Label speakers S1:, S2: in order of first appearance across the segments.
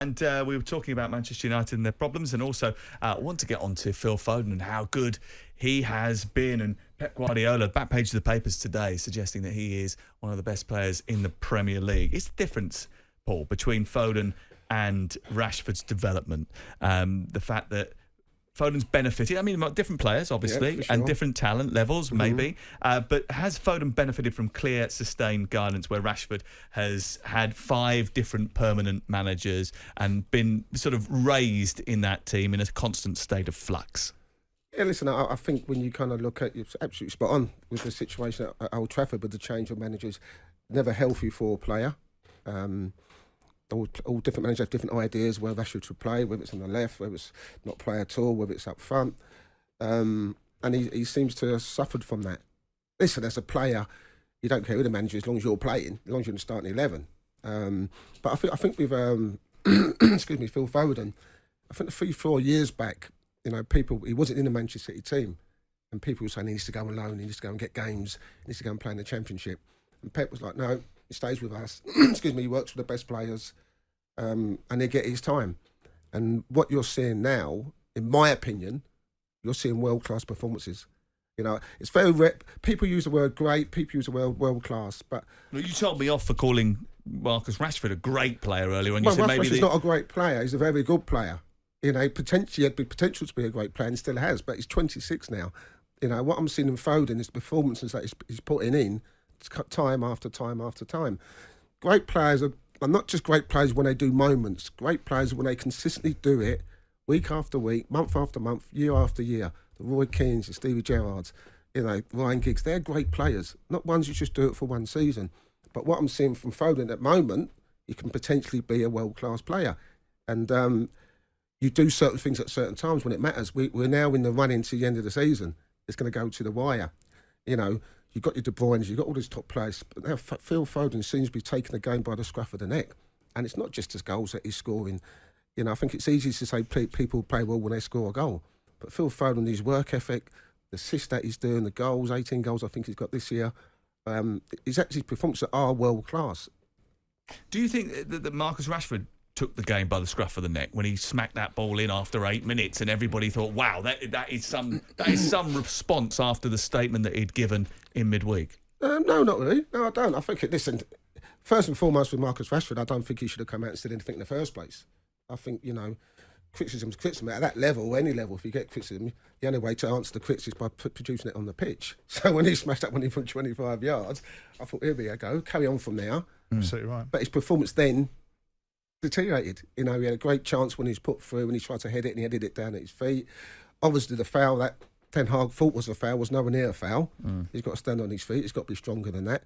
S1: And we were talking about Manchester United and their problems, and also want to get on to Phil Foden and how good he has been. And Pep Guardiola, back page of the papers today, suggesting that he is one of the best players in the Premier League. It's the difference, Paul, between Foden and Rashford's development. The fact that Foden's benefited. I mean, different players, obviously,
S2: yeah, sure.
S1: and different talent levels, maybe. But has Foden benefited from clear, sustained guidance where Rashford has had 5 different permanent managers and been sort of raised in that team in a constant state of flux?
S2: Yeah, listen, I think when you kind of look at, it's absolutely spot on with the situation at Old Trafford with the change of managers. Never healthy for a player. All different managers have different ideas where Rashford should play, whether it's on the left, whether it's not play at all, whether it's up front. And he seems to have suffered from that. Listen, as a player, you don't care who the manager is as long as you're playing, as long as you're in the starting 11. But I think with excuse me, Phil Foden, I think 3-4 years back, he wasn't in the Manchester City team, and people were saying he needs to go on loan, he needs to go and get games, he needs to go and play in the Championship. And Pep was like, no, he stays with us. Excuse me, he works with the best players, and they get his time. And what you're seeing now, in my opinion, you're seeing world-class performances. You know, it's very people use the word great, people use the word world-class, but...
S1: Well, you told me off for calling Marcus Rashford a great player earlier, and you said maybe...
S2: Rashford's not a great player, he's a very good player. You know, he had the potential to be a great player and still has, but he's 26 now. You know, what I'm seeing in Foden is the performances that he's putting in time after time after time. Great players are not just great players when they do moments. Great players when they consistently do it week after week, month after month, year after year. The Roy Keanes, the Stevie Gerrards, Ryan Giggs, they're great players. Not ones who just do it for one season. But what I'm seeing from Foden at the moment, he can potentially be a world-class player. And you do certain things at certain times when it matters. We're now in the run-in to the end of the season. It's going to go to the wire. You know, you've got your De Bruyne, you've got all these top players, but now Phil Foden seems to be taking the game by the scruff of the neck. And it's not just his goals that he's scoring. You know, I think it's easy to say people play well when they score a goal. But Phil Foden, his work ethic, the assists that he's doing, the goals, 18 goals I think he's got this year, his actually performances are world class.
S1: Do you think that Marcus Rashford took the game by the scruff of the neck when he smacked that ball in after 8 minutes, and everybody thought, "Wow, that is some response after the statement that he'd given in midweek"?
S2: No, not really. No, I don't. I think listen, first and foremost with Marcus Rashford, I don't think he should have come out and said anything in the first place. I think criticism's criticism at that level, any level. If you get criticism, the only way to answer the criticism is by producing it on the pitch. So when he smashed that one in from 25 yards, I thought, here we go, carry on from there.
S3: Absolutely right.
S2: But his performance then deteriorated. You know, he had a great chance when he was put through and he tried to head it and he headed it down at his feet. Obviously, the foul that Ten Hag thought was a foul was nowhere near a foul. He's got to stand on his feet. He's got to be stronger than that.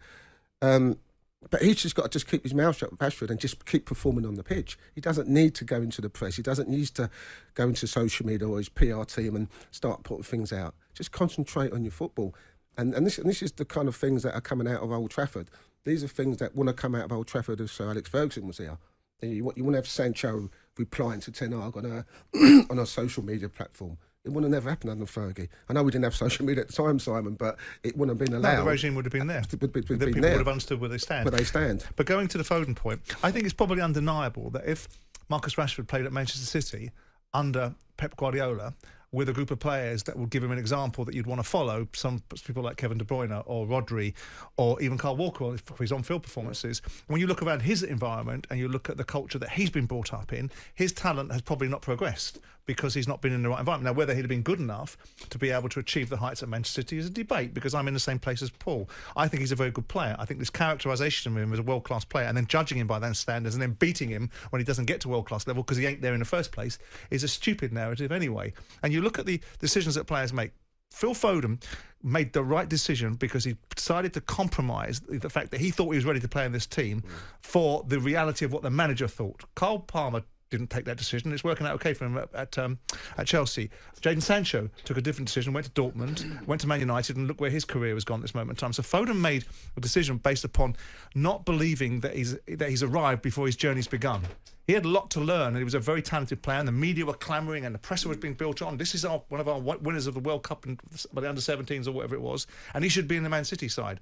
S2: But he's just got to keep his mouth shut with Rashford and just keep performing on the pitch. He doesn't need to go into the press. He doesn't need to go into social media or his PR team and start putting things out. Just concentrate on your football. And this is the kind of things that are coming out of Old Trafford. These are things that want to come out of Old Trafford if Sir Alex Ferguson was here. You want to have Sancho replying to Ten Hag on a social media platform. It would have never happened under Fergie. I know we didn't have social media at the time, Simon, but it wouldn't have been allowed.
S3: No, the regime would have been there.
S2: People
S3: would have understood where they stand. But going to the Foden point, I think it's probably undeniable that if Marcus Rashford played at Manchester City under Pep Guardiola with a group of players that would give him an example that you'd want to follow, some people like Kevin De Bruyne or Rodri or even Kyle Walker for his on-field performances, when you look around his environment and you look at the culture that he's been brought up in, his talent has probably not progressed because he's not been in the right environment. Now, whether he'd have been good enough to be able to achieve the heights at Manchester City is a debate, because I'm in the same place as Paul. I think he's a very good player. I think this characterisation of him as a world-class player and then judging him by those standards and then beating him when he doesn't get to world-class level because he ain't there in the first place is a stupid narrative anyway. And you look at the decisions that players make. Phil Foden made the right decision because he decided to compromise the fact that he thought he was ready to play in this team for the reality of what the manager thought. Cole Palmer didn't take that decision. It's working out okay for him at Chelsea. Jadon Sancho took a different decision, went to Dortmund, went to Man United, and look where his career has gone at this moment in time. So Foden made a decision based upon not believing that he's arrived before his journey's begun. He had a lot to learn, and he was a very talented player, and the media were clamouring, and the pressure was being built on. This is one of our winners of the World Cup by the under-17s or whatever it was, and he should be in the Man City side.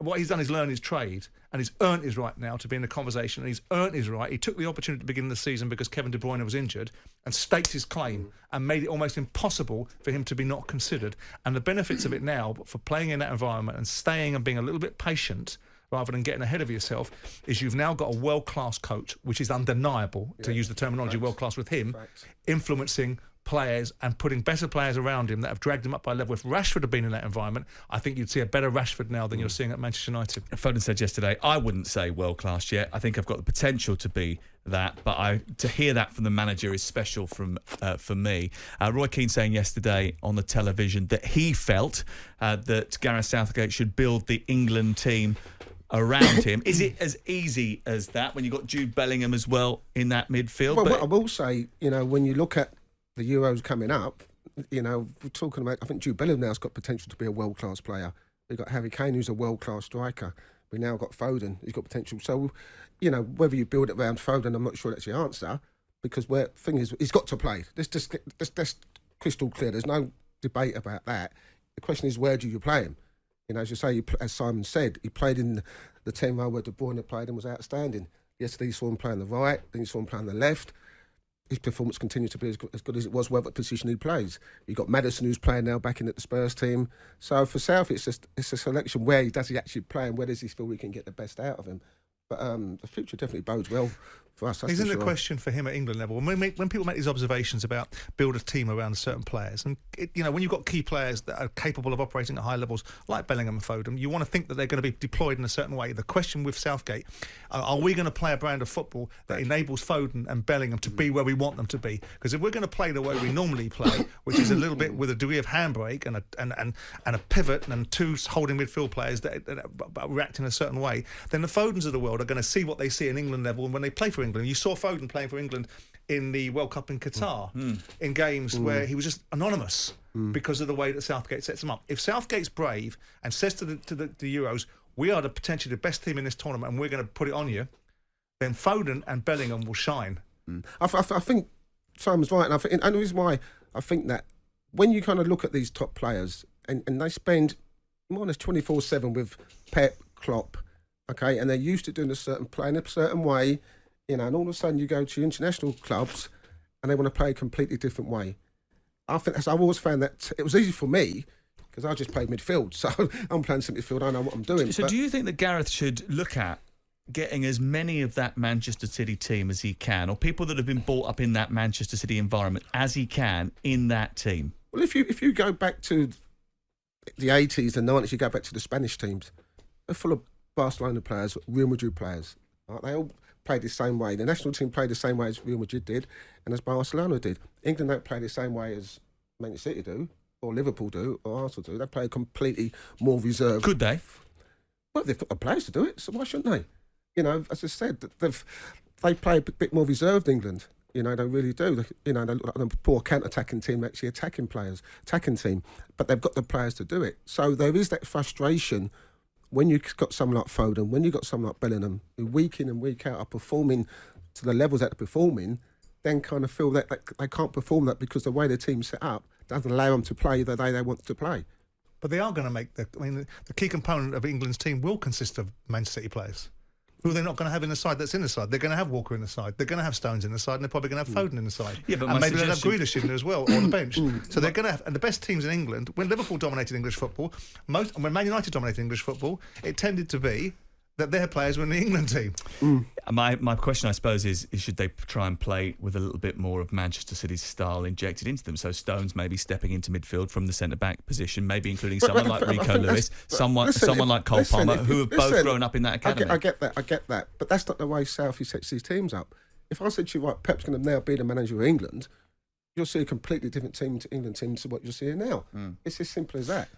S3: what he's done is learn his trade, and he's earned his right now to be in the conversation, and he's earned his right. He took the opportunity at the beginning of the season because Kevin De Bruyne was injured and staked his claim and made it almost impossible for him to be not considered. And the benefits of it now, for playing in that environment and staying and being a little bit patient rather than getting ahead of yourself, is you've now got a world-class coach, which is undeniable, to use the terminology world-class with him, influencing players and putting better players around him that have dragged him up by level. If Rashford had been in that environment, I think you'd see a better Rashford now than you're seeing at Manchester United.
S1: Foden said yesterday, I wouldn't say world-class yet. I think I've got the potential to be that, but to hear that from the manager is special for me. Roy Keane saying yesterday on the television that he felt that Gareth Southgate should build the England team around him. Is it as easy as that when you've got Jude Bellingham as well in that midfield?
S2: Well, what I will say, when you look at the Euros coming up, we're talking about, I think Jude Bellingham now's got potential to be a world-class player. We've got Harry Kane, who's a world-class striker. We now got Foden, he's got potential. So, whether you build it around Foden, I'm not sure that's the answer, because thing is, he's got to play. That's crystal clear. There's no debate about that. The question is, where do you play him? As you say, as Simon said, he played in the team where De Bruyne played and was outstanding. Yesterday, you saw him play on the right, then you saw him play on the left. His performance continues to be as good as it was, whatever position he plays. You've got Maddison, who's playing now back in at the Spurs team. So for South, it's a selection where does he actually play and where does he feel we can get the best out of him. But the future definitely bodes well for us.
S3: Isn't the question for him at England level, when people make these observations about build a team around certain players, and when you've got key players that are capable of operating at high levels, like Bellingham and Foden, you want to think that they're going to be deployed in a certain way. The question with Southgate, are we going to play a brand of football that enables Foden and Bellingham to be where we want them to be? Because if we're going to play the way we normally play, which is a little bit with a degree of handbrake and a pivot and two holding midfield players that react in a certain way, then the Fodens of the world are going to see what they see in England level, and when they play for England, you saw Foden playing for England in the World Cup in Qatar in games where he was just anonymous because of the way that Southgate sets him up. If Southgate's brave and says to the Euros, we are potentially the best team in this tournament and we're going to put it on you, then Foden and Bellingham will shine.
S2: I think Simon's right, and the reason why I think that when you kind of look at these top players and they spend more or less 24/7 with Pep, Klopp, okay, and they're used to doing playing a certain way, and all of a sudden you go to international clubs and they want to play a completely different way. I've always found that it was easy for me because I just played midfield, so I'm playing centre midfield, I know what I'm doing.
S1: So do you think that Gareth should look at getting as many of that Manchester City team as he can, or people that have been brought up in that Manchester City environment as he can in that team?
S2: Well, if you go back to the 80s and 90s, you go back to the Spanish teams, they're full of Barcelona players, Real Madrid players. Right? They all played the same way. The national team played the same way as Real Madrid did and as Barcelona did. England don't play the same way as Man City do, or Liverpool do, or Arsenal do. They play completely more reserved.
S1: Could they?
S2: Well, they've got the players to do it, so why shouldn't they? As I said, they play a bit more reserved, England. They really do. They look like a poor counter-attacking team, actually attacking team. But they've got the players to do it. So there is that frustration when you've got someone like Foden, when you've got someone like Bellingham, who week in and week out are performing to the levels that they're performing, then kind of feel that they can't perform that because the way the team's set up doesn't allow them to play the way they want to play.
S3: But they are going to make the key component of England's team will consist of Manchester City players, who they're not going to have in the side that's in the side. They're going to have Walker in the side. They're going to have Stones in the side, and they're probably going to have Foden in the side. Yeah, but and maybe they'll have Grealish in there as well, or on the bench. So they're going to have... And the best teams in England, when Liverpool dominated English football, when Man United dominated English football, it tended to be that their players were in the England team.
S1: My question, I suppose, is should they try and play with a little bit more of Manchester City's style injected into them? So Stones maybe stepping into midfield from the centre-back position, maybe including someone like Rico Lewis, someone like Cole Palmer, who have both grown up in that academy.
S2: I get that. But that's not the way Southie sets these teams up. If I said to you, right, Pep's going to now be the manager of England, you'll see a completely different team to England team to what you're seeing now. It's as simple as that.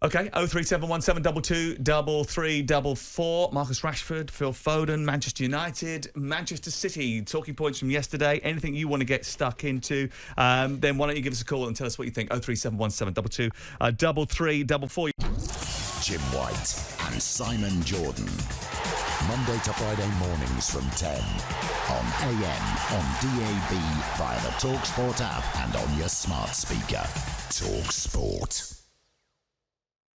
S1: Okay, 03717223344. Marcus Rashford, Phil Foden, Manchester United, Manchester City. Talking points from yesterday. Anything you want to get stuck into, then why don't you give us a call and tell us what you think. 03717223344.
S4: Jim White and Simon Jordan. Monday to Friday mornings from 10 on AM, on DAB, via the talkSPORT app and on your smart speaker. talkSPORT.